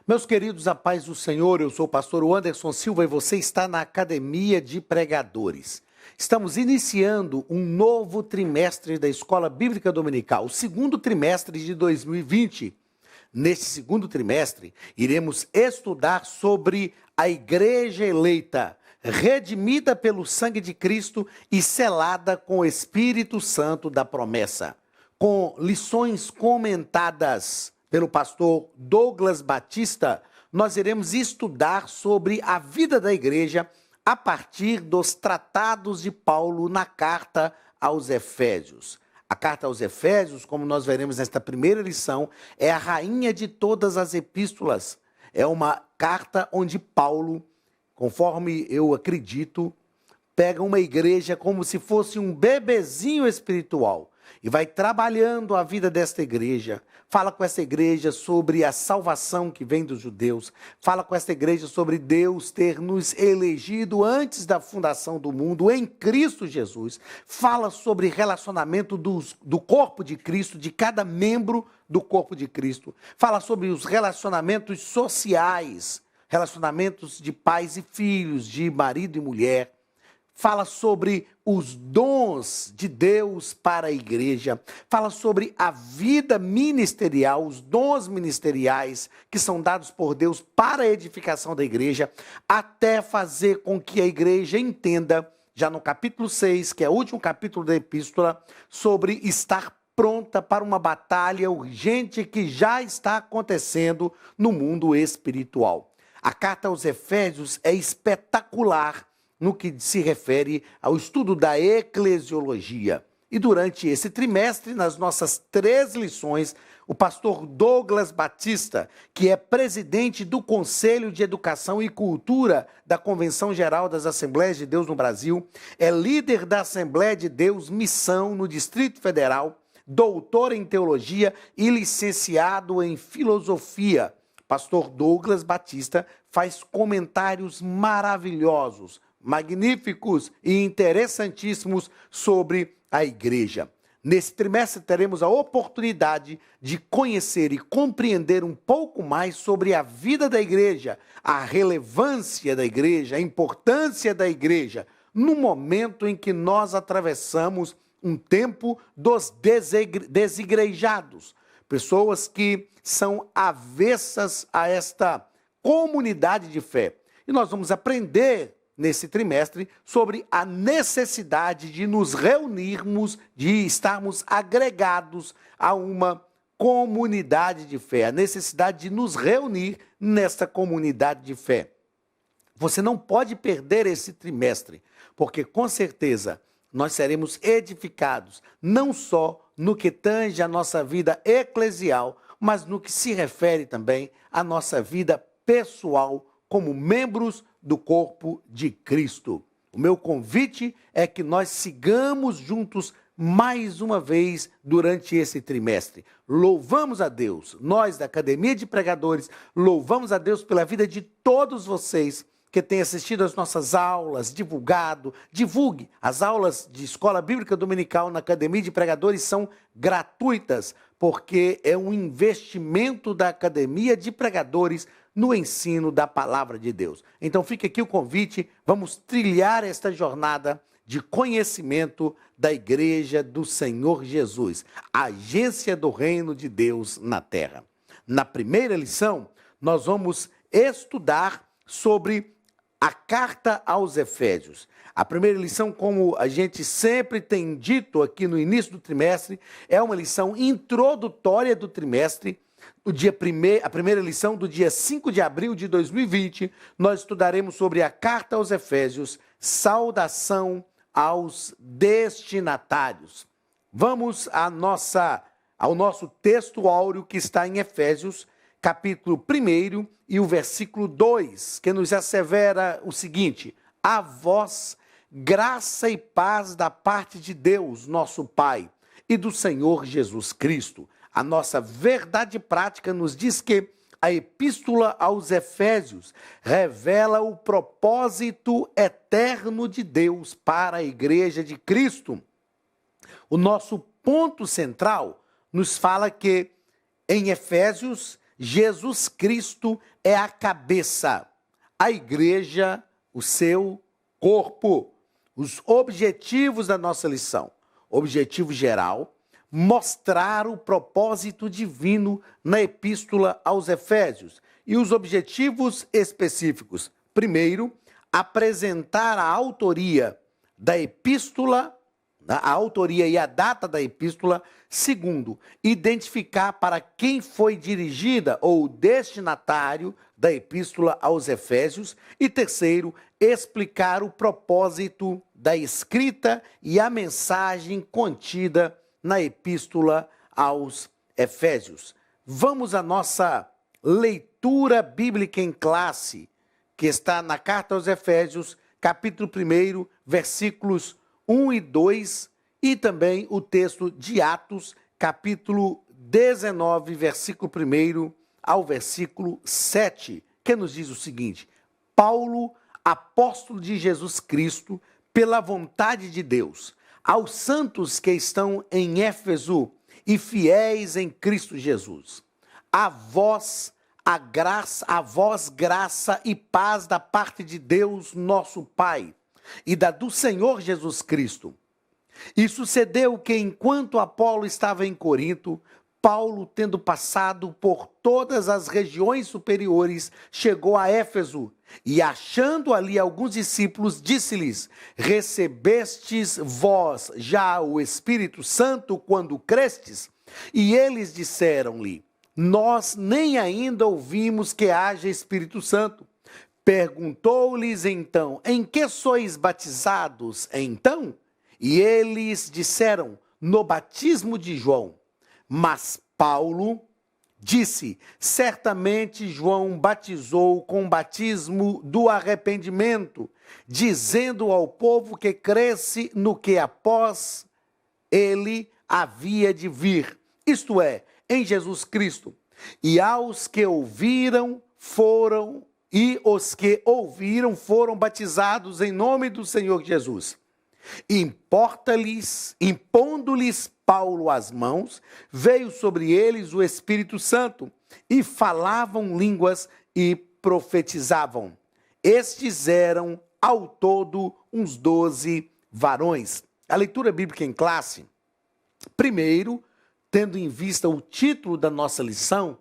Meus queridos, a paz do Senhor, eu sou o pastor Anderson Silva e você está na Academia de Pregadores. Estamos iniciando um novo trimestre da Escola Bíblica Dominical, o segundo trimestre de 2020. Neste segundo trimestre, iremos estudar sobre a Igreja eleita, redimida pelo sangue de Cristo e selada com o Espírito Santo da promessa, com lições comentadas pelo pastor Douglas Batista. Nós iremos estudar sobre a vida da igreja a partir dos tratados de Paulo na carta aos Efésios. A carta aos Efésios, como nós veremos nesta primeira lição, é a rainha de todas as epístolas. É uma carta onde Paulo, conforme eu acredito, pega uma igreja como se fosse um bebezinho espiritual e vai trabalhando a vida desta igreja. Fala com essa igreja sobre a salvação que vem dos judeus. Fala com essa igreja sobre Deus ter nos elegido antes da fundação do mundo em Cristo Jesus. Fala sobre relacionamento do corpo de Cristo, de cada membro do corpo de Cristo. Fala sobre os relacionamentos sociais, relacionamentos de pais e filhos, de marido e mulher. Fala sobre os dons de Deus para a igreja. Fala sobre a vida ministerial, os dons ministeriais que são dados por Deus para a edificação da igreja, até fazer com que a igreja entenda, já no capítulo 6, que é o último capítulo da epístola, sobre estar pronta para uma batalha urgente que já está acontecendo no mundo espiritual. A carta aos Efésios é espetacular no que se refere ao estudo da eclesiologia. E durante esse trimestre, nas nossas 3 lições, o pastor Douglas Batista, que é presidente do Conselho de Educação e Cultura da Convenção Geral das Assembleias de Deus no Brasil, é líder da Assembleia de Deus Missão no Distrito Federal, doutor em teologia e licenciado em filosofia. Pastor Douglas Batista faz comentários maravilhosos, magníficos e interessantíssimos sobre a igreja. Nesse trimestre teremos a oportunidade de conhecer e compreender um pouco mais sobre a vida da igreja, a relevância da igreja, a importância da igreja, no momento em que nós atravessamos um tempo dos desigrejados, pessoas que são avessas a esta comunidade de fé. E nós vamos aprender nesse trimestre sobre a necessidade de nos reunirmos, de estarmos agregados a uma comunidade de fé, a necessidade de nos reunir nesta comunidade de fé. Você não pode perder esse trimestre, porque com certeza nós seremos edificados, não só no que tange a nossa vida eclesial, mas no que se refere também à nossa vida pessoal como membros do corpo de Cristo. O meu convite é que nós sigamos juntos mais uma vez durante esse trimestre. Louvamos a Deus, nós da Academia de Pregadores, louvamos a Deus pela vida de todos vocês que têm assistido às nossas aulas, divulgue. As aulas de Escola Bíblica Dominical na Academia de Pregadores são gratuitas, porque é um investimento da Academia de Pregadores no ensino da palavra de Deus. Então fica aqui o convite, vamos trilhar esta jornada de conhecimento da Igreja do Senhor Jesus, a agência do reino de Deus na terra. Na primeira lição, nós vamos estudar sobre a carta aos Efésios. A primeira lição, como a gente sempre tem dito aqui no início do trimestre, é uma lição introdutória do trimestre. A primeira lição do dia 5 de abril de 2020, nós estudaremos sobre a carta aos Efésios, saudação aos destinatários. Vamos ao nosso texto áureo que está em Efésios, capítulo 1 e o versículo 2, que nos assevera o seguinte: a vós, graça e paz da parte de Deus, nosso Pai, e do Senhor Jesus Cristo. A nossa verdade prática nos diz que a epístola aos Efésios revela o propósito eterno de Deus para a igreja de Cristo. O nosso ponto central nos fala que em Efésios Jesus Cristo é a cabeça, a igreja, o seu corpo. Os objetivos da nossa lição. Objetivo geral, mostrar o propósito divino na epístola aos Efésios. E os objetivos específicos. Primeiro, apresentar a autoria da epístola, a autoria e a data da epístola. Segundo, identificar para quem foi dirigida ou destinatário da epístola aos Efésios. E terceiro, explicar o propósito da escrita e a mensagem contida na epístola aos Efésios. Vamos à nossa leitura bíblica em classe, que está na carta aos Efésios, capítulo 1, versículos 1 e 2, e também o texto de Atos, capítulo 19, versículo 1 ao versículo 7, que nos diz o seguinte: Paulo, apóstolo de Jesus Cristo, pela vontade de Deus, aos santos que estão em Éfeso e fiéis em Cristo Jesus, a vós graça e paz da parte de Deus, nosso Pai, e da do Senhor Jesus Cristo. E sucedeu que, enquanto Apolo estava em Corinto, Paulo, tendo passado por todas as regiões superiores, chegou a Éfeso, e achando ali alguns discípulos, disse-lhes: recebestes vós já o Espírito Santo quando crestes? E eles disseram-lhe: nós nem ainda ouvimos que haja Espírito Santo. Perguntou-lhes então: em que sois batizados então? E eles disseram: no batismo de João. Mas Paulo disse: certamente João batizou com o batismo do arrependimento, dizendo ao povo que cresce no que após ele havia de vir, isto é, em Jesus Cristo. E aos que ouviram os que ouviram foram batizados em nome do Senhor Jesus. Impondo-lhes Paulo as mãos, veio sobre eles o Espírito Santo, e falavam línguas e profetizavam. Estes eram, ao todo, uns 12 varões. A leitura bíblica em classe, primeiro, tendo em vista o título da nossa lição,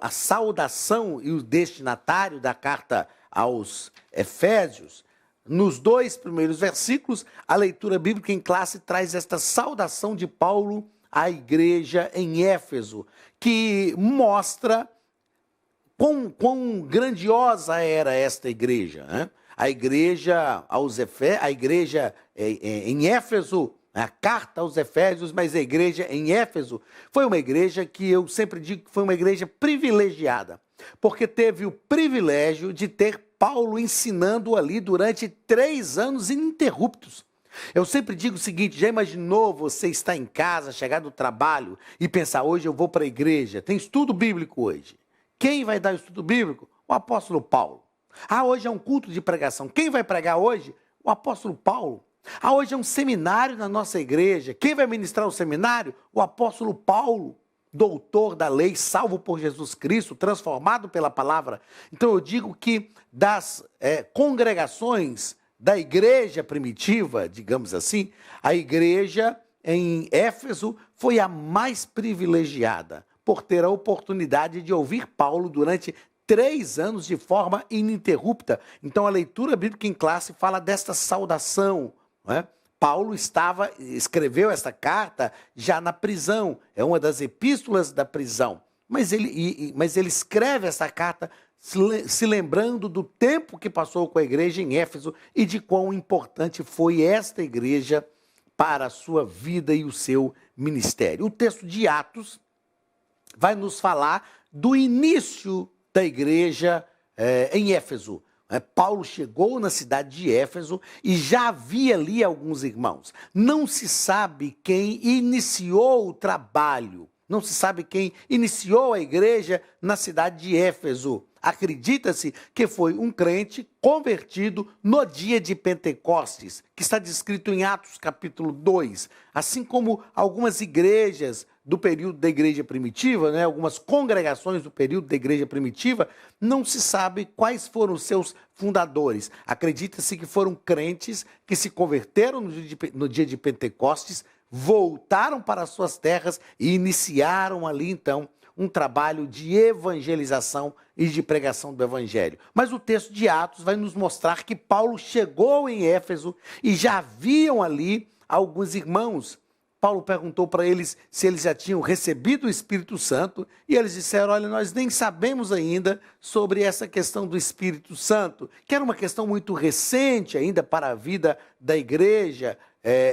a saudação e o destinatário da carta aos Efésios. Nos 2 primeiros versículos, a leitura bíblica em classe traz esta saudação de Paulo à igreja em Éfeso, que mostra quão grandiosa era esta igreja, né? A igreja em Éfeso, a carta aos Efésios, mas a igreja em Éfeso foi uma igreja que eu sempre digo que foi uma igreja privilegiada, porque teve o privilégio de ter Paulo ensinando ali durante 3 anos ininterruptos. Eu sempre digo o seguinte: já imaginou você estar em casa, chegar do trabalho e pensar: hoje eu vou para a igreja, tem estudo bíblico hoje. Quem vai dar o estudo bíblico? O apóstolo Paulo. Hoje é um culto de pregação. Quem vai pregar hoje? O apóstolo Paulo. Hoje é um seminário na nossa igreja. Quem vai ministrar o seminário? O apóstolo Paulo. Doutor da lei, salvo por Jesus Cristo, transformado pela palavra. Então eu digo que das congregações da igreja primitiva, digamos assim, a igreja em Éfeso foi a mais privilegiada por ter a oportunidade de ouvir Paulo durante 3 anos de forma ininterrupta. Então a leitura bíblica em classe fala desta saudação, não é? Paulo escreveu esta carta já na prisão, é uma das epístolas da prisão, mas ele escreve essa carta se lembrando do tempo que passou com a igreja em Éfeso e de quão importante foi esta igreja para a sua vida e o seu ministério. O texto de Atos vai nos falar do início da igreja em Éfeso. Paulo chegou na cidade de Éfeso e já havia ali alguns irmãos. Não se sabe quem iniciou o trabalho, não se sabe quem iniciou a igreja na cidade de Éfeso. Acredita-se que foi um crente convertido no dia de Pentecostes, que está descrito em Atos capítulo 2, assim como algumas igrejas do período da igreja primitiva, né, algumas congregações do período da igreja primitiva, não se sabe quais foram os seus fundadores. Acredita-se que foram crentes que se converteram no dia de Pentecostes, voltaram para as suas terras e iniciaram ali, então, um trabalho de evangelização e de pregação do evangelho. Mas o texto de Atos vai nos mostrar que Paulo chegou em Éfeso e já haviam ali alguns irmãos. Paulo perguntou para eles se eles já tinham recebido o Espírito Santo e eles disseram, olha, nós nem sabemos ainda sobre essa questão do Espírito Santo, que era uma questão muito recente ainda para a vida da igreja.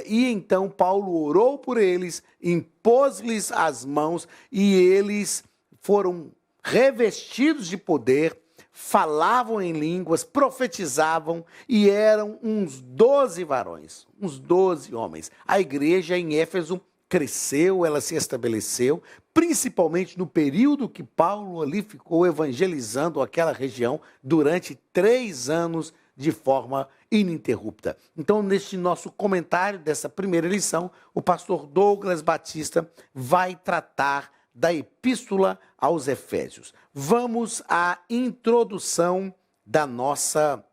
E então Paulo orou por eles, impôs-lhes as mãos e eles foram revestidos de poder, falavam em línguas, profetizavam e eram uns 12 varões, uns 12 homens. A igreja em Éfeso cresceu, ela se estabeleceu, principalmente no período que Paulo ali ficou evangelizando aquela região durante 3 anos de forma ininterrupta. Então, neste nosso comentário dessa primeira lição, o pastor Douglas Batista vai tratar da Epístola aos Efésios. Vamos à introdução da nossa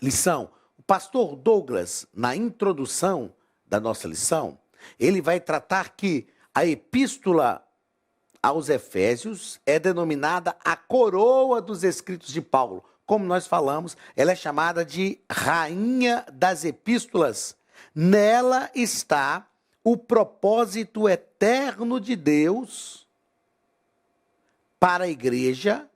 lição. O pastor Douglas, na introdução da nossa lição, ele vai tratar que a Epístola aos Efésios é denominada a coroa dos escritos de Paulo. Como nós falamos, ela é chamada de Rainha das Epístolas. Nela está o propósito eterno de Deus para a igreja,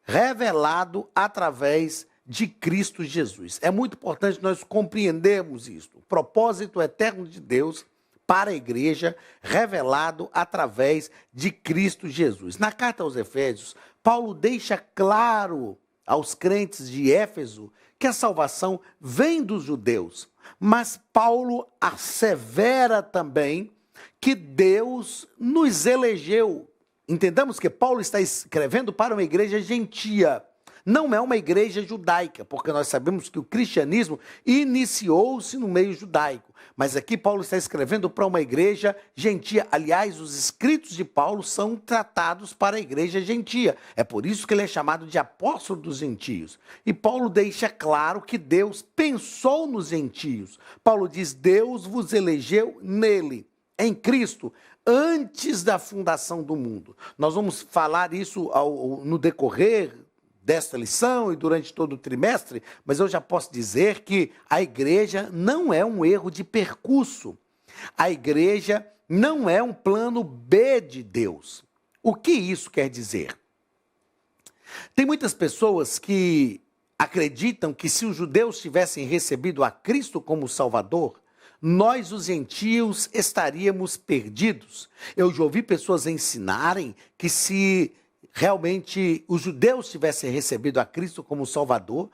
revelado através de Cristo Jesus. É muito importante nós compreendermos isso. O propósito eterno de Deus para a igreja, revelado através de Cristo Jesus. Na carta aos Efésios, Paulo deixa claro aos crentes de Éfeso que a salvação vem dos judeus. Mas Paulo assevera também que Deus nos elegeu. Entendamos que Paulo está escrevendo para uma igreja gentia. Não é uma igreja judaica, porque nós sabemos que o cristianismo iniciou-se no meio judaico. Mas aqui Paulo está escrevendo para uma igreja gentia. Aliás, os escritos de Paulo são tratados para a igreja gentia. É por isso que ele é chamado de apóstolo dos gentios. E Paulo deixa claro que Deus pensou nos gentios. Paulo diz, Deus vos elegeu nele, em Cristo, antes da fundação do mundo. Nós vamos falar isso no decorrer desta lição e durante todo o trimestre, mas eu já posso dizer que a igreja não é um erro de percurso. A igreja não é um plano B de Deus. O que isso quer dizer? Tem muitas pessoas que acreditam que se os judeus tivessem recebido a Cristo como Salvador, nós, os gentios, estaríamos perdidos. Eu já ouvi pessoas ensinarem que se realmente os judeus tivessem recebido a Cristo como Salvador,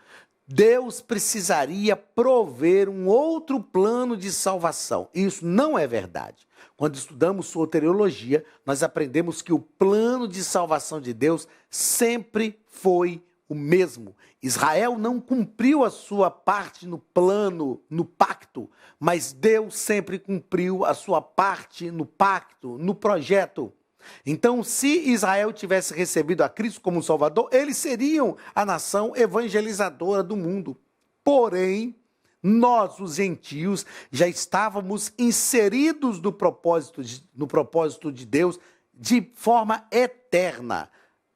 Deus precisaria prover um outro plano de salvação. Isso não é verdade. Quando estudamos soteriologia, nós aprendemos que o plano de salvação de Deus sempre foi o mesmo. Israel não cumpriu a sua parte no plano, no pacto, mas Deus sempre cumpriu a sua parte no pacto, no projeto. Então, se Israel tivesse recebido a Cristo como Salvador, eles seriam a nação evangelizadora do mundo. Porém, nós, os gentios, já estávamos inseridos no propósito de Deus de forma eterna.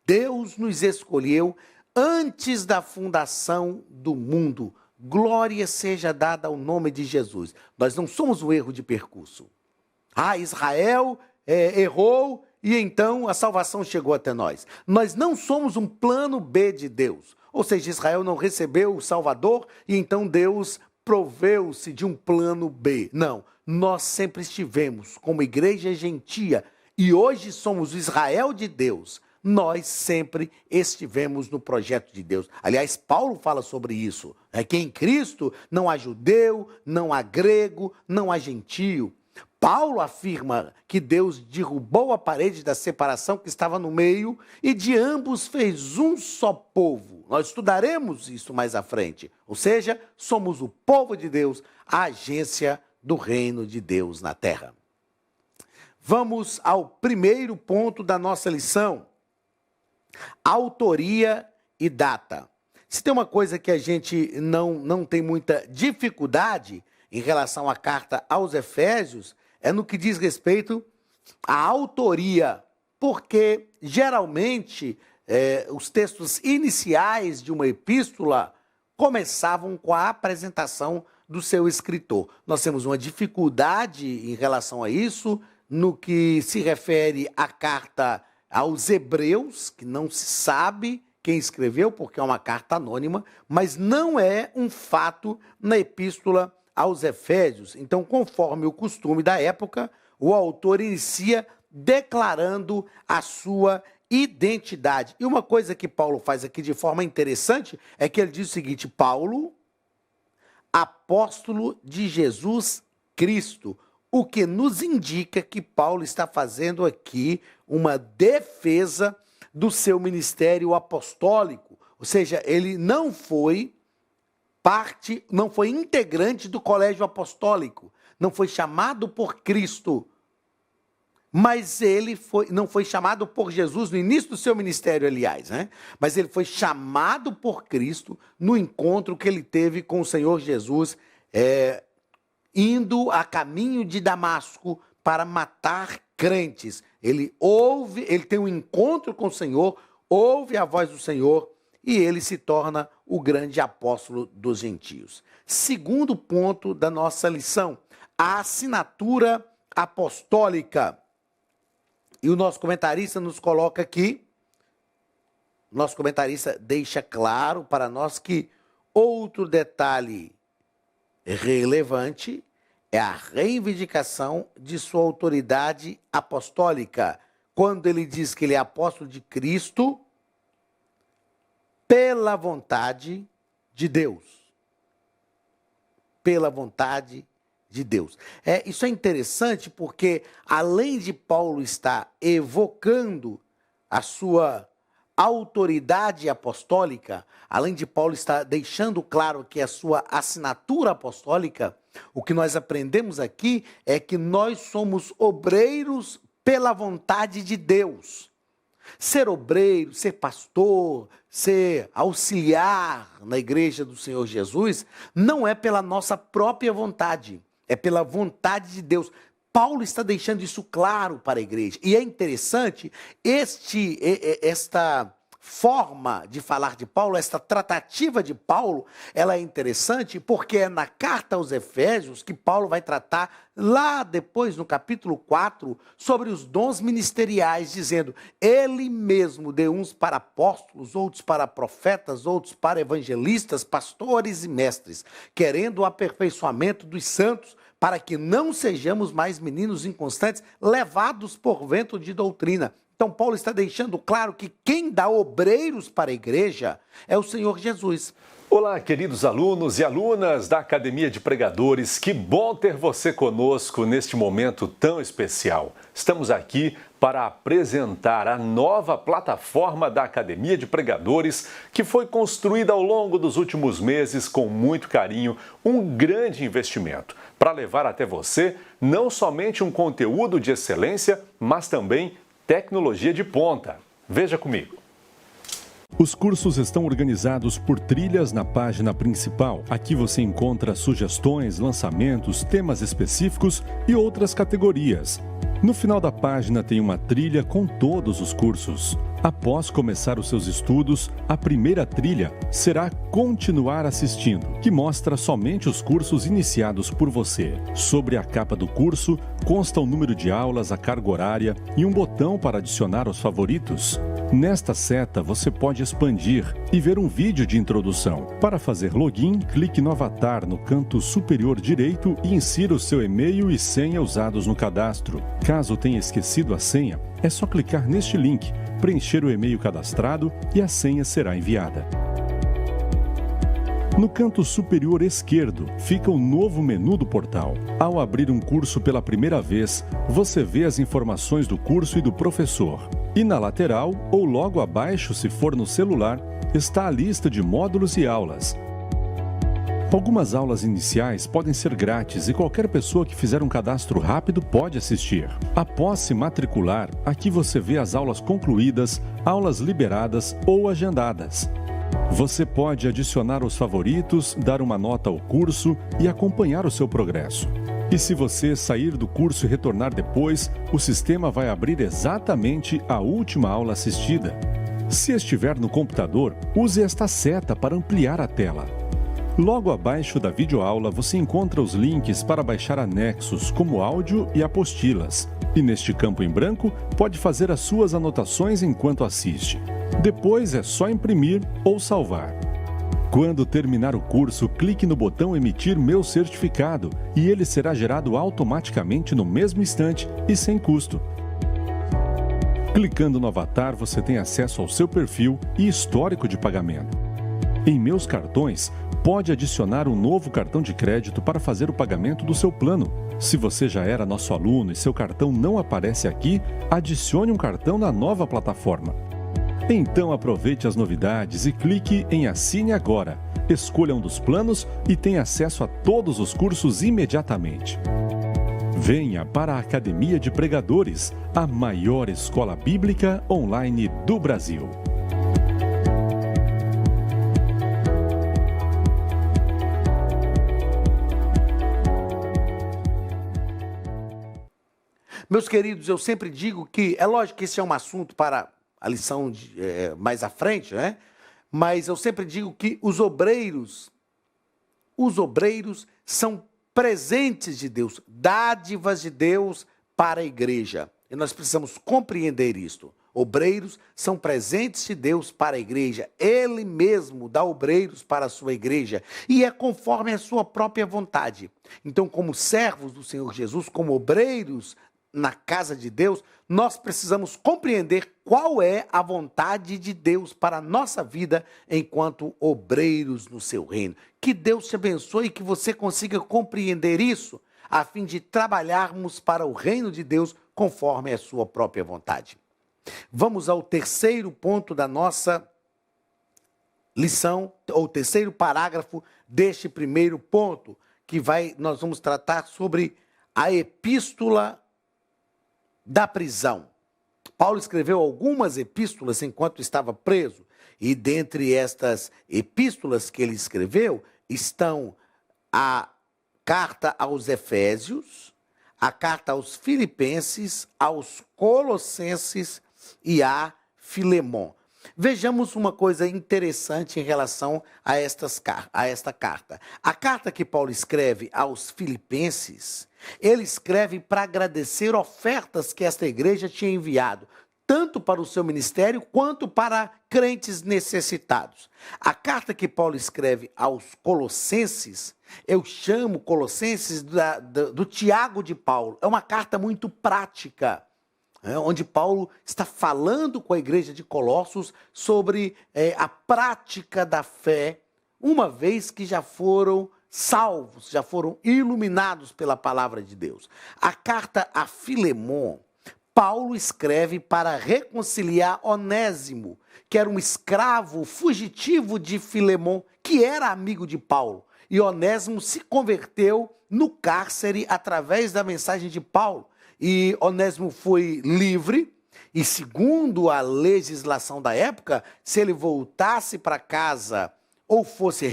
Deus nos escolheu antes da fundação do mundo. Glória seja dada ao nome de Jesus. Nós não somos um erro de percurso. Israel errou e então a salvação chegou até nós. Nós não somos um plano B de Deus. Ou seja, Israel não recebeu o Salvador e então Deus proveu-se de um plano B. Não, nós sempre estivemos como igreja gentia e hoje somos o Israel de Deus. Nós sempre estivemos no projeto de Deus. Aliás, Paulo fala sobre isso. É que em Cristo não há judeu, não há grego, não há gentio. Paulo afirma que Deus derrubou a parede da separação que estava no meio e de ambos fez um só povo. Nós estudaremos isso mais à frente. Ou seja, somos o povo de Deus, a agência do reino de Deus na terra. Vamos ao primeiro ponto da nossa lição: autoria e data. Se tem uma coisa que a gente não tem muita dificuldade em relação à carta aos Efésios, é no que diz respeito à autoria, porque geralmente os textos iniciais de uma epístola começavam com a apresentação do seu escritor. Nós temos uma dificuldade em relação a isso no que se refere à carta aos Hebreus, que não se sabe quem escreveu, porque é uma carta anônima, mas não é um fato na epístola aos Efésios. Então, conforme o costume da época, o autor inicia declarando a sua identidade. E uma coisa que Paulo faz aqui de forma interessante é que ele diz o seguinte: Paulo, apóstolo de Jesus Cristo, o que nos indica que Paulo está fazendo aqui uma defesa do seu ministério apostólico, ou seja, ele não foi integrante do colégio apostólico, não foi chamado por Cristo, mas ele não foi chamado por Jesus no início do seu ministério, aliás, né? Mas ele foi chamado por Cristo no encontro que ele teve com o Senhor Jesus, indo a caminho de Damasco para matar crentes. Ele tem um encontro com o Senhor, ouve a voz do Senhor e ele se torna o grande apóstolo dos gentios. Segundo ponto da nossa lição, a assinatura apostólica. E o nosso comentarista nos coloca aqui, nosso comentarista deixa claro para nós que outro detalhe relevante é a reivindicação de sua autoridade apostólica, quando ele diz que ele é apóstolo de Cristo pela vontade de Deus. Pela vontade de Deus. Isso é interessante porque, além de Paulo estar evocando a sua autoridade apostólica, além de Paulo estar deixando claro que a sua assinatura apostólica, o que nós aprendemos aqui é que nós somos obreiros pela vontade de Deus. Ser obreiro, ser pastor, ser auxiliar na igreja do Senhor Jesus, não é pela nossa própria vontade, é pela vontade de Deus. Paulo está deixando isso claro para a igreja. E é interessante, esta forma de falar de Paulo, esta tratativa de Paulo, ela é interessante porque é na carta aos Efésios que Paulo vai tratar lá depois, no capítulo 4, sobre os dons ministeriais, dizendo: ele mesmo deu uns para apóstolos, outros para profetas, outros para evangelistas, pastores e mestres, querendo o aperfeiçoamento dos santos, para que não sejamos mais meninos inconstantes, levados por vento de doutrina. Então, Paulo está deixando claro que quem dá obreiros para a igreja é o Senhor Jesus. Olá, queridos alunos e alunas da Academia de Pregadores. Que bom ter você conosco neste momento tão especial. Estamos aqui para apresentar a nova plataforma da Academia de Pregadores, que foi construída ao longo dos últimos meses com muito carinho, um grande investimento, para levar até você não somente um conteúdo de excelência, mas também tecnologia de ponta. Veja comigo. Os cursos estão organizados por trilhas na página principal. Aqui você encontra sugestões, lançamentos, temas específicos e outras categorias. No final da página tem uma trilha com todos os cursos. Após começar os seus estudos, a primeira trilha será Continuar assistindo, que mostra somente os cursos iniciados por você. Sobre a capa do curso, consta o número de aulas, a carga horária e um botão para adicionar aos favoritos. Nesta seta, você pode expandir e ver um vídeo de introdução. Para fazer login, clique no avatar no canto superior direito e insira o seu e-mail e senha usados no cadastro. Caso tenha esquecido a senha, é só clicar neste link, preencher o e-mail cadastrado e a senha será enviada. No canto superior esquerdo fica o novo menu do portal. Ao abrir um curso pela primeira vez, você vê as informações do curso e do professor. E na lateral, ou logo abaixo, se for no celular, está a lista de módulos e aulas. Algumas aulas iniciais podem ser grátis e qualquer pessoa que fizer um cadastro rápido pode assistir. Após se matricular, aqui você vê as aulas concluídas, aulas liberadas ou agendadas. Você pode adicionar os favoritos, dar uma nota ao curso e acompanhar o seu progresso. E se você sair do curso e retornar depois, o sistema vai abrir exatamente a última aula assistida. Se estiver no computador, use esta seta para ampliar a tela. Logo abaixo da videoaula você encontra os links para baixar anexos, como áudio e apostilas. E neste campo em branco, pode fazer as suas anotações enquanto assiste. Depois é só imprimir ou salvar. Quando terminar o curso, clique no botão Emitir meu certificado e ele será gerado automaticamente no mesmo instante e sem custo. Clicando no avatar, você tem acesso ao seu perfil e histórico de pagamento. Em Meus Cartões, pode adicionar um novo cartão de crédito para fazer o pagamento do seu plano. Se você já era nosso aluno e seu cartão não aparece aqui, adicione um cartão na nova plataforma. Então aproveite as novidades e clique em Assine Agora. Escolha um dos planos e tenha acesso a todos os cursos imediatamente. Venha para a Academia de Pregadores, a maior escola bíblica online do Brasil. Meus queridos, eu sempre digo que, é lógico que esse é um assunto para a lição mais à frente, né? Mas eu sempre digo que os obreiros são presentes de Deus, dádivas de Deus para a igreja. E nós precisamos compreender isto. Obreiros são presentes de Deus para a igreja. Ele mesmo dá obreiros para a sua igreja. E é conforme a sua própria vontade. Então, como servos do Senhor Jesus, como obreiros na casa de Deus, nós precisamos compreender qual é a vontade de Deus para a nossa vida enquanto obreiros no seu reino. Que Deus te abençoe e que você consiga compreender isso, a fim de trabalharmos para o reino de Deus conforme a sua própria vontade. Vamos ao terceiro ponto da nossa lição, ou terceiro parágrafo deste primeiro ponto, que nós vamos tratar sobre a epístola da prisão. Paulo escreveu algumas epístolas enquanto estava preso, e dentre estas epístolas que ele escreveu estão a carta aos Efésios, a carta aos Filipenses, aos Colossenses e a Filemon. Vejamos uma coisa interessante em relação a esta carta. A carta que Paulo escreve aos Filipenses, ele escreve para agradecer ofertas que esta igreja tinha enviado, tanto para o seu ministério quanto para crentes necessitados. A carta que Paulo escreve aos Colossenses, eu chamo Colossenses do Tiago de Paulo. É uma carta muito prática, onde Paulo está falando com a igreja de Colossos sobre a prática da fé, uma vez que já foram salvos, já foram iluminados pela palavra de Deus. A carta a Filemon, Paulo escreve para reconciliar Onésimo, que era um escravo fugitivo de Filemon, que era amigo de Paulo. E Onésimo se converteu no cárcere através da mensagem de Paulo. E Onésimo foi livre, e segundo a legislação da época, se ele voltasse para casa ou fosse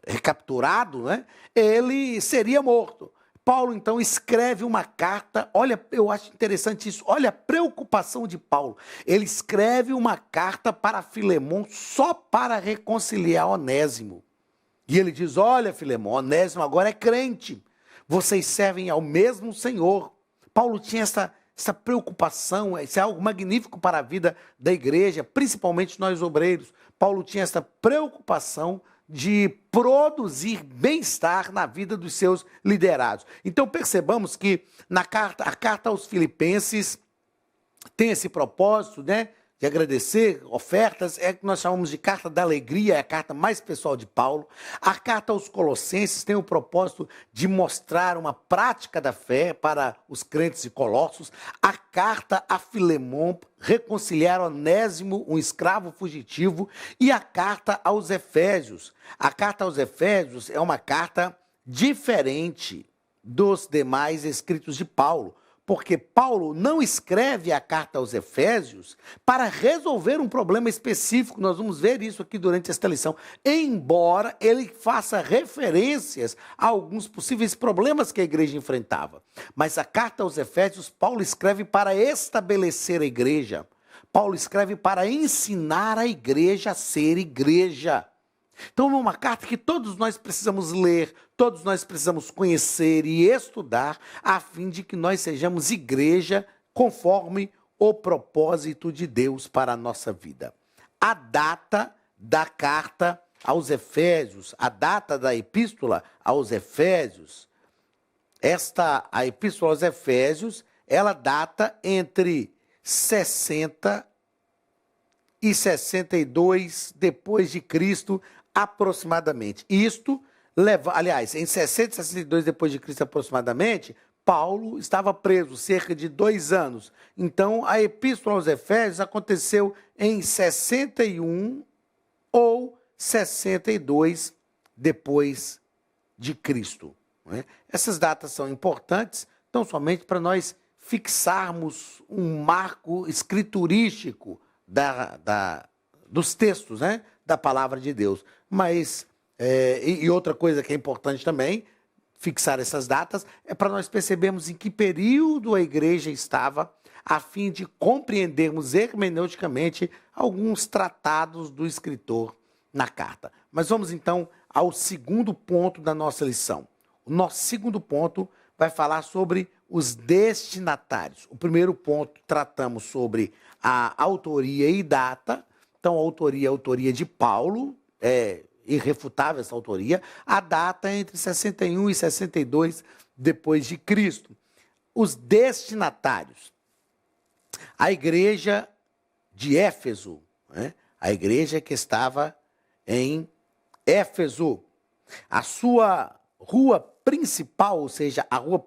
recapturado, né, ele seria morto. Paulo, então, escreve uma carta, olha, eu acho interessante isso, olha a preocupação de Paulo. Ele escreve uma carta para Filemon só para reconciliar Onésimo. E ele diz, olha, Filemon, Onésimo agora é crente, vocês servem ao mesmo Senhor. Paulo tinha essa preocupação, isso é algo magnífico para a vida da igreja, principalmente nós obreiros. Paulo tinha essa preocupação de produzir bem-estar na vida dos seus liderados. Então percebamos que a carta aos Filipenses tem esse propósito, né, de agradecer, ofertas, é que nós chamamos de carta da alegria, é a carta mais pessoal de Paulo. A carta aos Colossenses tem o propósito de mostrar uma prática da fé para os crentes de Colossos. A carta a Filemon, reconciliar Onésimo, um escravo fugitivo. E a carta aos Efésios. A carta aos Efésios é uma carta diferente dos demais escritos de Paulo, porque Paulo não escreve a carta aos Efésios para resolver um problema específico. Nós vamos ver isso aqui durante esta lição. Embora ele faça referências a alguns possíveis problemas que a igreja enfrentava. Mas a carta aos Efésios, Paulo escreve para estabelecer a igreja. Paulo escreve para ensinar a igreja a ser igreja. Então é uma carta que todos nós precisamos ler, todos nós precisamos conhecer e estudar, a fim de que nós sejamos igreja conforme o propósito de Deus para a nossa vida. A data da carta aos Efésios, a data da epístola aos Efésios, a epístola aos Efésios, ela data entre 60 e 62 depois de Cristo, aproximadamente. Isto leva, aliás, em 60 e 62 depois de Cristo aproximadamente, Paulo estava preso cerca de 2 anos. Então, a epístola aos Efésios aconteceu em 61 ou 62 depois de Cristo. Não é? Essas datas são importantes, tão somente para nós fixarmos um marco escriturístico dos textos, né, da palavra de Deus. Mas, e outra coisa que é importante também, fixar essas datas, é para nós percebermos em que período a igreja estava, a fim de compreendermos hermeneuticamente alguns tratados do escritor na carta. Mas vamos então ao segundo ponto da nossa lição. O nosso segundo ponto vai falar sobre os destinatários. O primeiro ponto tratamos sobre a autoria e data. Então, a autoria de Paulo, é irrefutável essa autoria. A data é entre 61 e 62 depois de Cristo. Os destinatários. A igreja de Éfeso, né? A igreja que estava em Éfeso. A sua rua principal, ou seja, a rua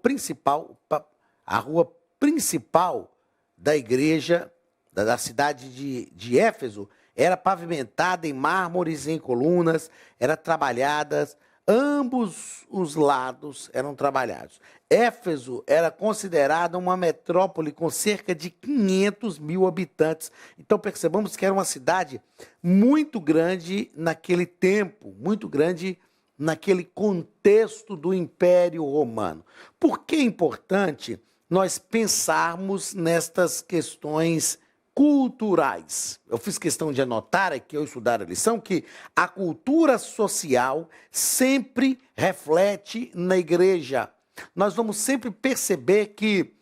principal da igreja, da cidade de Éfeso, era pavimentada em mármores e em colunas, era trabalhadas, ambos os lados eram trabalhados. Éfeso era considerada uma metrópole com cerca de 500 mil habitantes. Então percebamos que era uma cidade muito grande naquele tempo, muito grande naquele contexto do Império Romano. Por que é importante nós pensarmos nestas questões culturais? Eu fiz questão de anotar aqui, ao estudar a lição, que a cultura social sempre reflete na igreja. Nós vamos sempre perceber que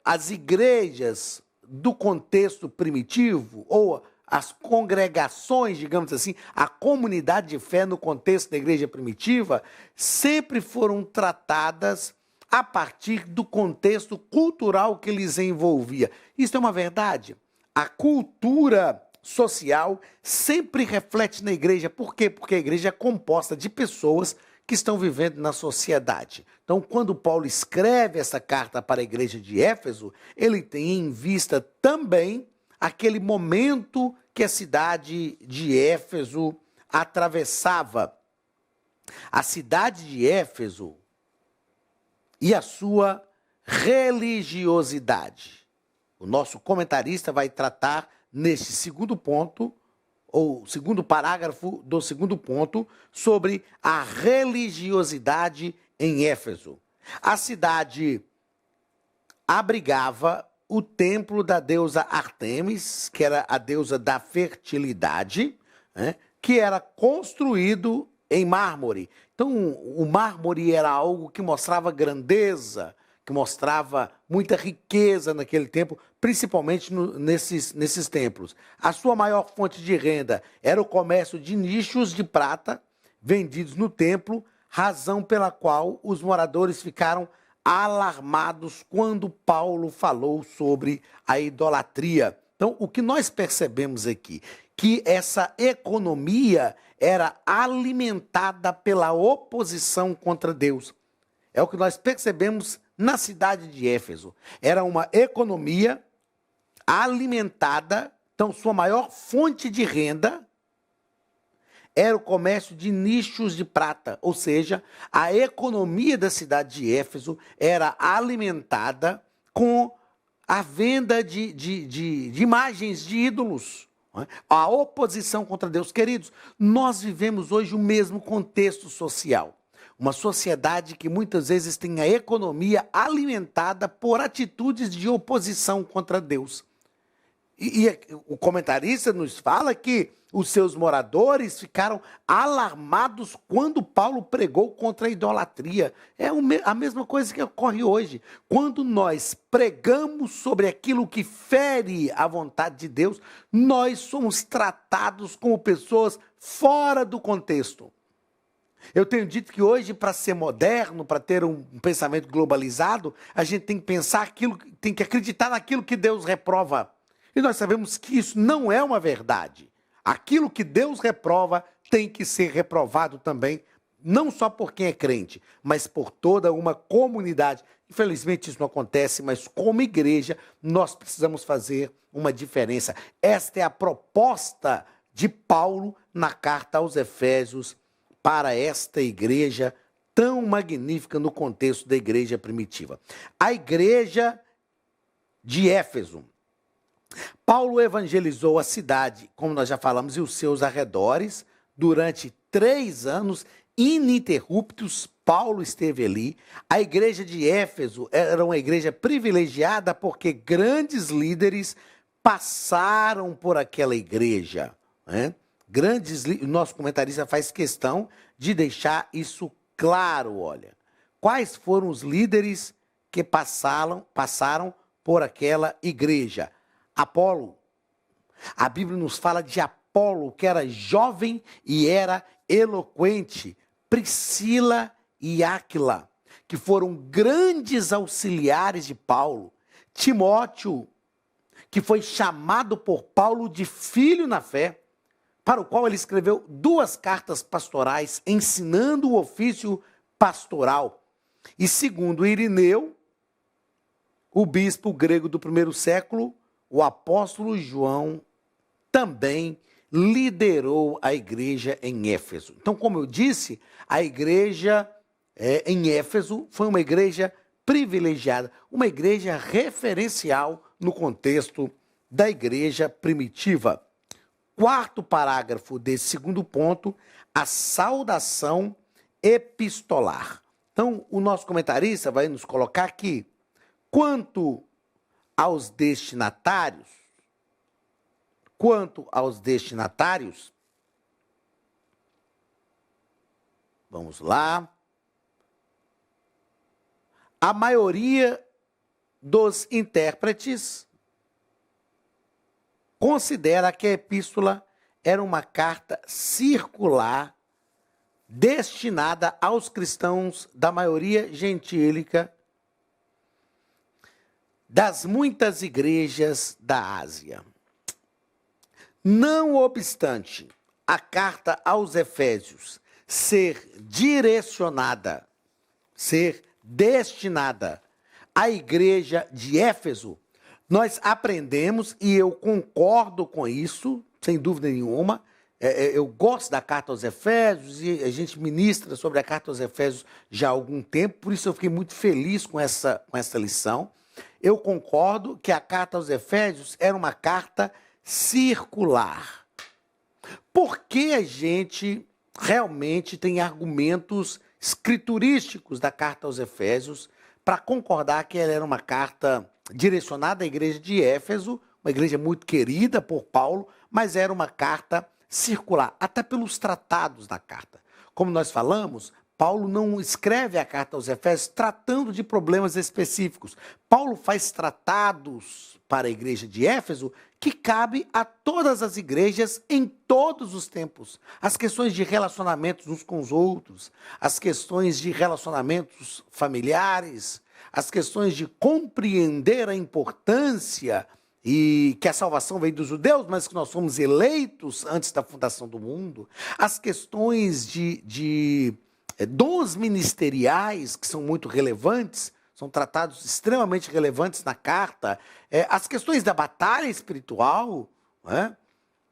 as igrejas do contexto primitivo, ou as congregações, digamos assim, a comunidade de fé no contexto da igreja primitiva, sempre foram tratadas a partir do contexto cultural que lhes envolvia. Isso é uma verdade. A cultura social sempre reflete na igreja. Por quê? Porque a igreja é composta de pessoas que estão vivendo na sociedade. Então, quando Paulo escreve essa carta para a igreja de Éfeso, ele tem em vista também aquele momento que a cidade de Éfeso atravessava. A cidade de Éfeso e a sua religiosidade. O nosso comentarista vai tratar neste segundo ponto, ou segundo parágrafo do segundo ponto, sobre a religiosidade em Éfeso. A cidade abrigava o templo da deusa Ártemis, que era a deusa da fertilidade, né, que era construído em mármore. Então, o mármore era algo que mostrava grandeza, que mostrava muita riqueza naquele tempo, principalmente nesses templos. A sua maior fonte de renda era o comércio de nichos de prata vendidos no templo, razão pela qual os moradores ficaram alarmados quando Paulo falou sobre a idolatria. Então, o que nós percebemos aqui, que essa economia era alimentada pela oposição contra Deus. É o que nós percebemos na cidade de Éfeso. Era uma economia alimentada, então sua maior fonte de renda era o comércio de nichos de prata, ou seja, a economia da cidade de Éfeso era alimentada com a venda de imagens de ídolos. A oposição contra Deus. Queridos, nós vivemos hoje o mesmo contexto social. Uma sociedade que muitas vezes tem a economia alimentada por atitudes de oposição contra Deus. E o comentarista nos fala que os seus moradores ficaram alarmados quando Paulo pregou contra a idolatria. É a mesma coisa que ocorre hoje. Quando nós pregamos sobre aquilo que fere a vontade de Deus, nós somos tratados como pessoas fora do contexto. Eu tenho dito que hoje, para ser moderno, para ter um pensamento globalizado, a gente tem que pensar aquilo, tem que acreditar naquilo que Deus reprova. E nós sabemos que isso não é uma verdade. Aquilo que Deus reprova tem que ser reprovado também, não só por quem é crente, mas por toda uma comunidade. Infelizmente isso não acontece, mas como igreja nós precisamos fazer uma diferença. Esta é a proposta de Paulo na carta aos Efésios para esta igreja tão magnífica no contexto da igreja primitiva. A igreja de Éfeso. Paulo evangelizou a cidade, como nós já falamos, e os seus arredores, durante 3 anos ininterruptos. Paulo esteve ali. A igreja de Éfeso era uma igreja privilegiada porque grandes líderes passaram por aquela igreja, né? O nosso comentarista faz questão de deixar isso claro, olha. Quais foram os líderes que passaram por aquela igreja? Apolo. A Bíblia nos fala de Apolo, que era jovem e era eloquente. Priscila e Áquila, que foram grandes auxiliares de Paulo. Timóteo, que foi chamado por Paulo de filho na fé, para o qual ele escreveu 2 cartas pastorais, ensinando o ofício pastoral. E segundo Irineu, o bispo grego do 1º século, o apóstolo João também liderou a igreja em Éfeso. Então, como eu disse, a igreja em Éfeso foi uma igreja privilegiada, uma igreja referencial no contexto da igreja primitiva. 4º parágrafo desse 2º ponto, a saudação epistolar. Então, o nosso comentarista vai nos colocar aqui, quanto aos destinatários, vamos lá, a maioria dos intérpretes considera que a epístola era uma carta circular destinada aos cristãos da maioria gentílica das muitas igrejas da Ásia. Não obstante a carta aos Efésios ser direcionada, ser destinada à igreja de Éfeso, nós aprendemos, e eu concordo com isso, sem dúvida nenhuma. Eu gosto da carta aos Efésios e a gente ministra sobre a carta aos Efésios já há algum tempo, por isso eu fiquei muito feliz com essa lição. Eu concordo que a carta aos Efésios era uma carta circular. Por que a gente realmente tem argumentos escriturísticos da carta aos Efésios para concordar que ela era uma carta direcionada à igreja de Éfeso, uma igreja muito querida por Paulo, mas era uma carta circular, até pelos tratados da carta. Como nós falamos, Paulo não escreve a carta aos Efésios tratando de problemas específicos. Paulo faz tratados para a igreja de Éfeso que cabe a todas as igrejas em todos os tempos. As questões de relacionamentos uns com os outros, as questões de relacionamentos familiares, as questões de compreender a importância e que a salvação veio dos judeus, mas que nós fomos eleitos antes da fundação do mundo, as questões de dons ministeriais, que são muito relevantes, são tratados extremamente relevantes na carta, as questões da batalha espiritual, né?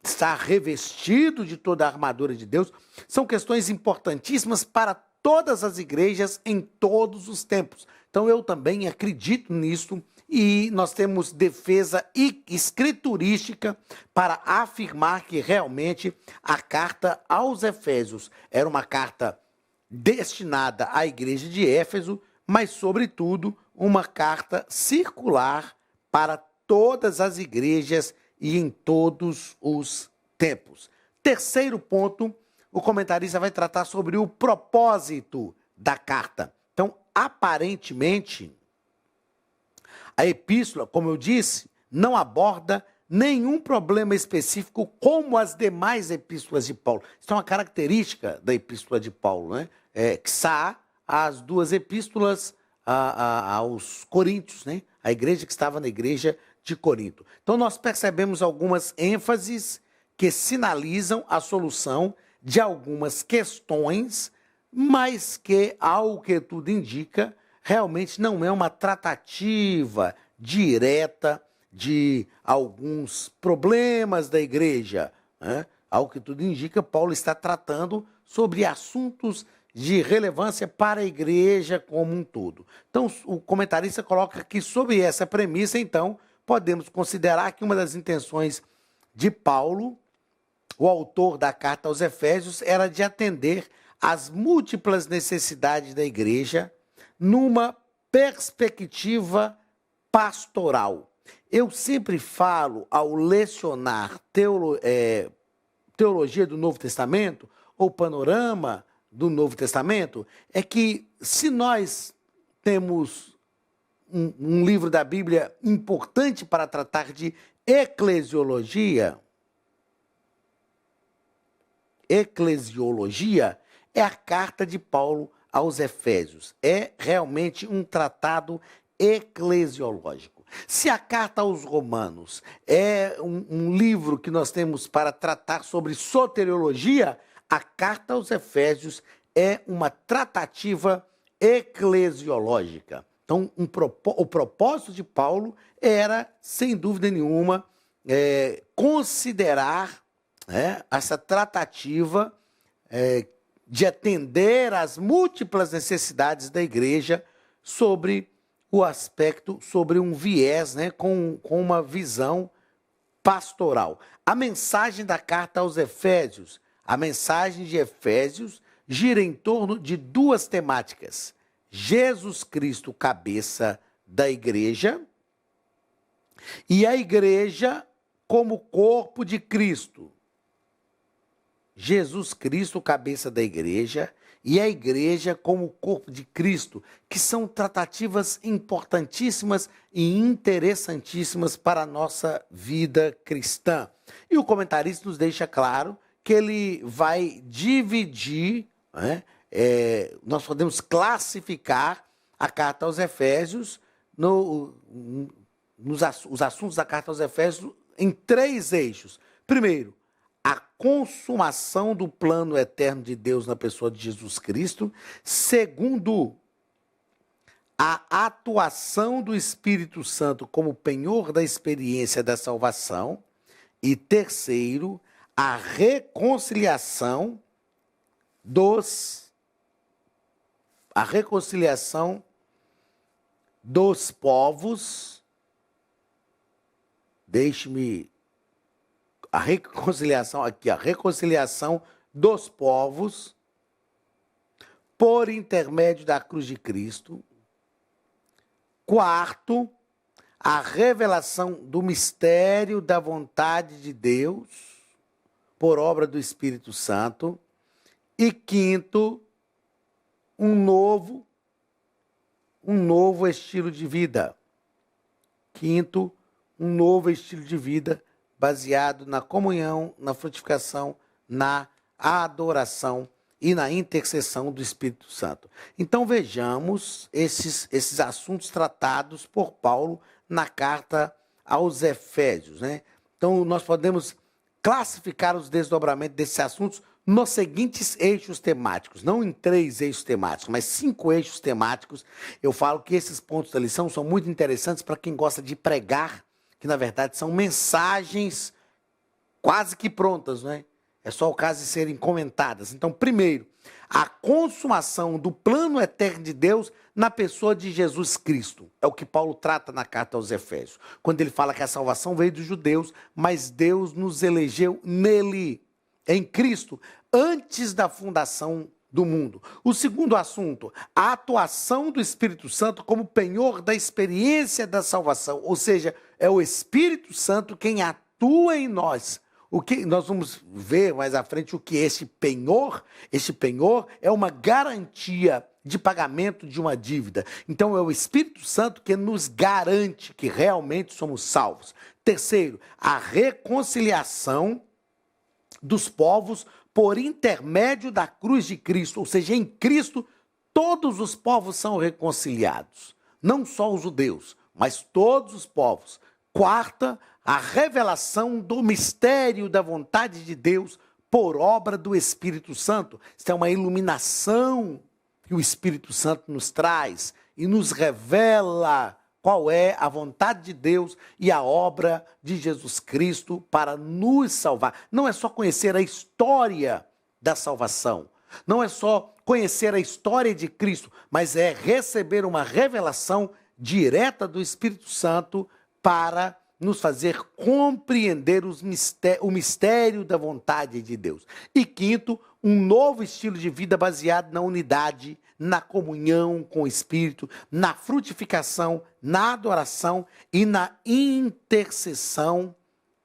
Estar revestido de toda a armadura de Deus, são questões importantíssimas para todas as igrejas em todos os tempos. Então eu também acredito nisso e nós temos defesa escriturística para afirmar que realmente a carta aos Efésios era uma carta destinada à igreja de Éfeso, mas sobretudo uma carta circular para todas as igrejas e em todos os tempos. Terceiro ponto, o comentarista vai tratar sobre o propósito da carta. Então, aparentemente, a epístola, como eu disse, não aborda nenhum problema específico como as demais epístolas de Paulo. Isso é uma característica da epístola de Paulo, né? Quiçá as duas epístolas aos Coríntios, né? A igreja que estava na igreja de Corinto. Então, nós percebemos algumas ênfases que sinalizam a solução de algumas questões, mas que, ao que tudo indica, realmente não é uma tratativa direta de alguns problemas da igreja, né? Ao que tudo indica, Paulo está tratando sobre assuntos de relevância para a igreja como um todo. Então, o comentarista coloca que, sob essa premissa, então, podemos considerar que uma das intenções de Paulo, o autor da carta aos Efésios, era de atender às múltiplas necessidades da igreja numa perspectiva pastoral. Eu sempre falo, ao lecionar teologia do Novo Testamento, ou panorama do Novo Testamento, é que se nós temos um livro da Bíblia importante para tratar de eclesiologia é a carta de Paulo aos Efésios. É realmente um tratado eclesiológico. Se a carta aos Romanos é um livro que nós temos para tratar sobre soteriologia, a carta aos Efésios é uma tratativa eclesiológica. Então, o propósito de Paulo era, sem dúvida nenhuma, considerar essa tratativa de atender às múltiplas necessidades da igreja sobre o aspecto, sobre um viés, com uma visão pastoral. A mensagem da carta aos Efésios, a mensagem de Efésios, gira em torno de duas temáticas: Jesus Cristo, cabeça da igreja, e a igreja como corpo de Cristo. Jesus Cristo, cabeça da igreja, e a igreja como corpo de Cristo, que são tratativas importantíssimas e interessantíssimas para a nossa vida cristã. E o comentarista nos deixa claro que ele vai dividir, nós podemos classificar a carta aos Efésios, os assuntos da carta aos Efésios, em 3 eixos. Primeiro, a consumação do plano eterno de Deus na pessoa de Jesus Cristo. Segundo, a atuação do Espírito Santo como penhor da experiência da salvação. E terceiro, a reconciliação dos povos. A reconciliação dos povos por intermédio da cruz de Cristo. Quarto, a revelação do mistério da vontade de Deus por obra do Espírito Santo. E quinto, um novo estilo de vida. Quinto, um novo estilo de vida baseado na comunhão, na frutificação, na adoração e na intercessão do Espírito Santo. Então vejamos esses assuntos tratados por Paulo na carta aos Efésios, né? Então, nós podemos classificar os desdobramentos desses assuntos nos seguintes eixos temáticos, não em 3 eixos temáticos, mas 5 eixos temáticos. Eu falo que esses pontos da lição são muito interessantes para quem gosta de pregar, que na verdade são mensagens quase que prontas, né? É só o caso de serem comentadas. Então, primeiro, a consumação do plano eterno de Deus na pessoa de Jesus Cristo. É o que Paulo trata na carta aos Efésios, quando ele fala que a salvação veio dos judeus, mas Deus nos elegeu nele, em Cristo, antes da fundação do mundo. O segundo assunto, a atuação do Espírito Santo como penhor da experiência da salvação, ou seja, é o Espírito Santo quem atua em nós. O que nós vamos ver mais à frente o que é este penhor é uma garantia de pagamento de uma dívida. Então é o Espírito Santo que nos garante que realmente somos salvos. Terceiro, a reconciliação dos povos por intermédio da cruz de Cristo, ou seja, em Cristo todos os povos são reconciliados, não só os judeus, mas todos os povos. Quarta, a revelação do mistério da vontade de Deus por obra do Espírito Santo. Isso é uma iluminação que o Espírito Santo nos traz e nos revela qual é a vontade de Deus e a obra de Jesus Cristo para nos salvar. Não é só conhecer a história da salvação, não é só conhecer a história de Cristo, mas é receber uma revelação direta do Espírito Santo para nos fazer compreender o mistério da vontade de Deus. E quinto, um novo estilo de vida baseado na unidade, na comunhão com o Espírito, na frutificação, na adoração e na intercessão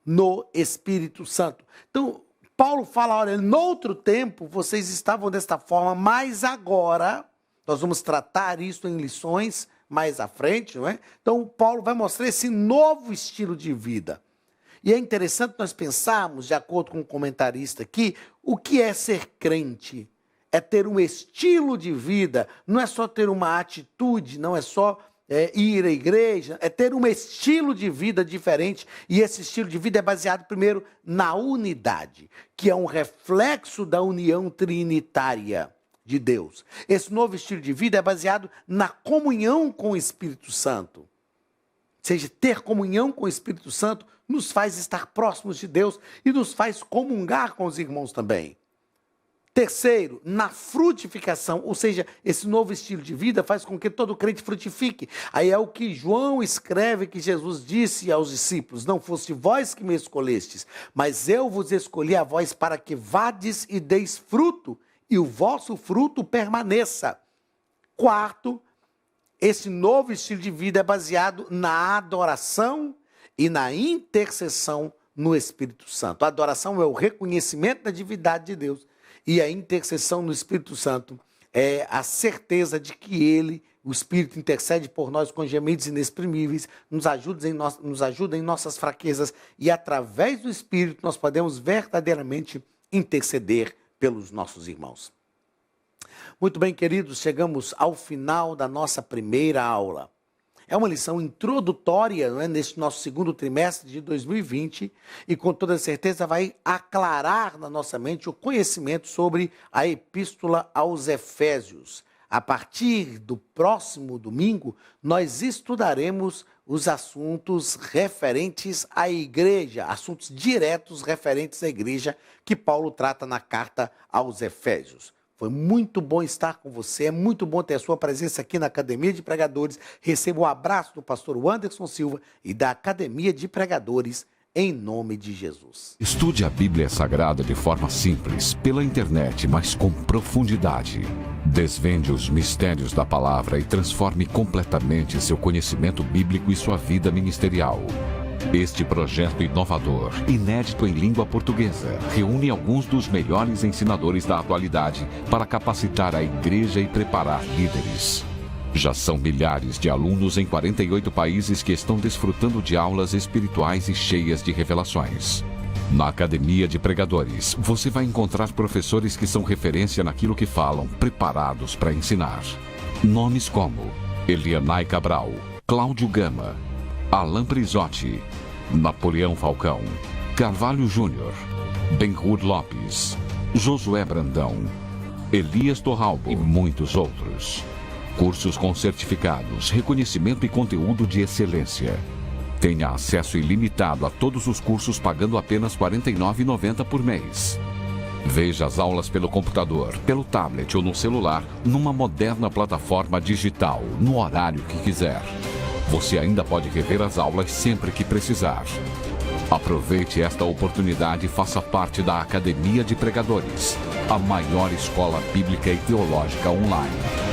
no Espírito Santo. Então, Paulo fala, olha, noutro tempo vocês estavam desta forma, mas agora, nós vamos tratar isso em lições mais à frente, não é? Então, Paulo vai mostrar esse novo estilo de vida. E é interessante nós pensarmos, de acordo com um comentarista aqui, o que é ser crente? É ter um estilo de vida, não é só ter uma atitude, não é só ir à igreja, é ter um estilo de vida diferente. E esse estilo de vida é baseado primeiro na unidade, que é um reflexo da união trinitária de Deus. Esse novo estilo de vida é baseado na comunhão com o Espírito Santo. Ou seja, ter comunhão com o Espírito Santo nos faz estar próximos de Deus e nos faz comungar com os irmãos também. Terceiro, na frutificação, ou seja, esse novo estilo de vida faz com que todo crente frutifique. Aí é o que João escreve que Jesus disse aos discípulos: não foste vós que me escolhestes, mas eu vos escolhi a vós para que vades e deis fruto, e o vosso fruto permaneça. Quarto, esse novo estilo de vida é baseado na adoração e na intercessão no Espírito Santo. A adoração é o reconhecimento da divindade de Deus. E a intercessão no Espírito Santo é a certeza de que Ele, o Espírito, intercede por nós com gemidos inexprimíveis, nos ajuda em nossas fraquezas, e através do Espírito nós podemos verdadeiramente interceder pelos nossos irmãos. Muito bem, queridos, chegamos ao final da nossa primeira aula. É uma lição introdutória, não é, neste nosso segundo trimestre de 2020 e com toda certeza vai aclarar na nossa mente o conhecimento sobre a Epístola aos Efésios. A partir do próximo domingo, nós estudaremos os assuntos referentes à igreja, assuntos diretos referentes à igreja que Paulo trata na carta aos Efésios. Foi muito bom estar com você, é muito bom ter a sua presença aqui na Academia de Pregadores. Receba um abraço do pastor Anderson Silva e da Academia de Pregadores, em nome de Jesus. Estude a Bíblia Sagrada de forma simples, pela internet, mas com profundidade. Desvende os mistérios da palavra e transforme completamente seu conhecimento bíblico e sua vida ministerial. Este projeto inovador, inédito em língua portuguesa, reúne alguns dos melhores ensinadores da atualidade para capacitar a igreja e preparar líderes. Já são milhares de alunos em 48 países que estão desfrutando de aulas espirituais e cheias de revelações. Na Academia de Pregadores, você vai encontrar professores que são referência naquilo que falam, preparados para ensinar. Nomes como Elianai Cabral, Cláudio Gama, Alain Prisotti, Napoleão Falcão, Carvalho Júnior, Ben-Hur Lopes, Josué Brandão, Elias Torralbo e muitos outros. Cursos com certificados, reconhecimento e conteúdo de excelência. Tenha acesso ilimitado a todos os cursos pagando apenas R$ 49,90 por mês. Veja as aulas pelo computador, pelo tablet ou no celular, numa moderna plataforma digital, no horário que quiser. Você ainda pode rever as aulas sempre que precisar. Aproveite esta oportunidade e faça parte da Academia de Pregadores, a maior escola bíblica e teológica online.